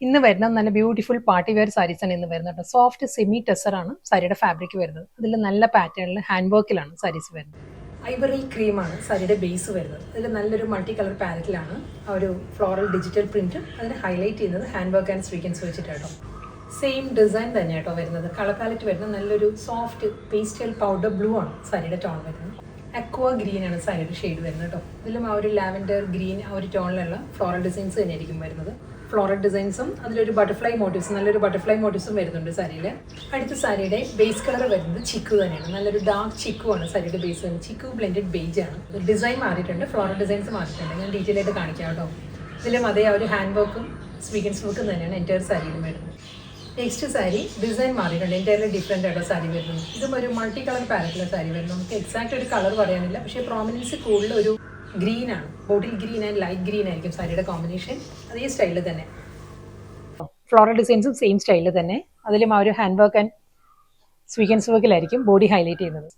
ഇന്ന് വരുന്ന നല്ല ബ്യൂട്ടിഫുൾ പാർട്ടി വെയർ സാരീസ് ആണ് ഇന്ന് വരുന്നത്. സോഫ്റ്റ് സെമി ടെസർ ആണ് സാരിയുടെ ഫാബ്രിക് വരുന്നത്. അതിൽ നല്ല പാറ്റേണിൽ ഹാൻഡ് വർക്കിലാണ് സാരീസ് വരുന്നത്. ഐവറി ക്രീമാണ് സാരിയുടെ ബേസ് വരുന്നത്. അതിൽ നല്ലൊരു മൾട്ടി കളർ പാലറ്റിലാണ് ആ ഒരു ഫ്ലോറൽ ഡിജിറ്റൽ പ്രിന്റും അതിന് ഹൈലൈറ്റ് ചെയ്യുന്നത് ഹാൻഡ് വർക്ക് ആൻഡ് സ്വീക്കൻസ് വെച്ചിട്ടാട്ടോ. സെയിം ഡിസൈൻ തന്നെ കേട്ടോ വരുന്നത്. കളർ പാലറ്റ് വരുന്നത് നല്ലൊരു സോഫ്റ്റ് പേസ്റ്റൽ പൗഡർ ബ്ലൂ ആണ് സാരിയുടെ ടോൺ വരുന്നത്. അക്വ ഗ്രീൻ ആണ് സാരിയുടെ ഷെയ്ഡ് വരുന്നത് കേട്ടോ. ഇതിലും ആ ഒരു ലാവൻഡർ ഗ്രീൻ ആ ഒരു ടോണിലുള്ള ഫ്ലോറൽ ഡിസൈൻസ് തന്നെയായിരിക്കും വരുന്നത്. ഫ്ലോറൽ ഡിസൈൻസും അതിലൊരു ബട്ടർഫ്ലൈ മോട്ടീവ്സ്, നല്ലൊരു ബട്ടർഫ്ലൈ മോട്ടീവ്സും വരുന്നുണ്ട് സാരിയിൽ. അടുത്ത സാരിയുടെ ബേസ് കളർ വരുന്നത് ചിക്കു തന്നെയാണ്. നല്ലൊരു ഡാർക്ക് ചിക്കു ആണ് സാരിയുടെ ബേസ് വരുന്നത്. ചിക്കു ബ്ലെൻഡഡ് ബേജ് ആണ്. ഡിസൈൻ മാറിയിട്ടുണ്ട്, ഫ്ലോറൽ ഡിസൈൻസ് മാറിയിട്ടുണ്ട്. ഞാൻ ഡീറ്റെയിൽ ആയിട്ട് കാണിക്കാം കേട്ടോ. ഇതിലും അതേ ആ ഒരു ഹാൻഡ് വർക്കും സ്വീക്കൻസ് വർക്കും തന്നെയാണ് എൻ്റയർ സാരിയിലും വരുന്നത്. നെക്സ്റ്റ് സാരി ഡിസൈൻ മാറിയിട്ടുണ്ട്, എൻ്റയർലി ഡിഫറെൻ്റ് ആയിട്ടോ സാരി വരുന്നത്. ഇതും ഒരു മൾട്ടി കളർ പാലറ്റിലെ സാരി വരുന്നത്. നമുക്ക് എക്സാക്റ്റ് ഒരു കളർ പറയാനില്ല, പക്ഷേ പ്രോമിനൻസ് കൂടുതൽ ഒരു ഗ്രീൻ ആണ്. Bottle green and light green ആയിരിക്കും സാരിയുടെ കോമ്പിനേഷൻ. അതേ സ്റ്റൈലിൽ തന്നെ ഫ്ലോറൽ ഡിസൈൻസും സെയിം സ്റ്റൈലിൽ തന്നെ. അതിലും ആ ഒരു ഹാൻഡ് വർക്ക് ആൻഡ് സ്വീക്കൻസ് വർക്കിലായിരിക്കും ബോഡി ഹൈലൈറ്റ് ചെയ്യുന്നത്.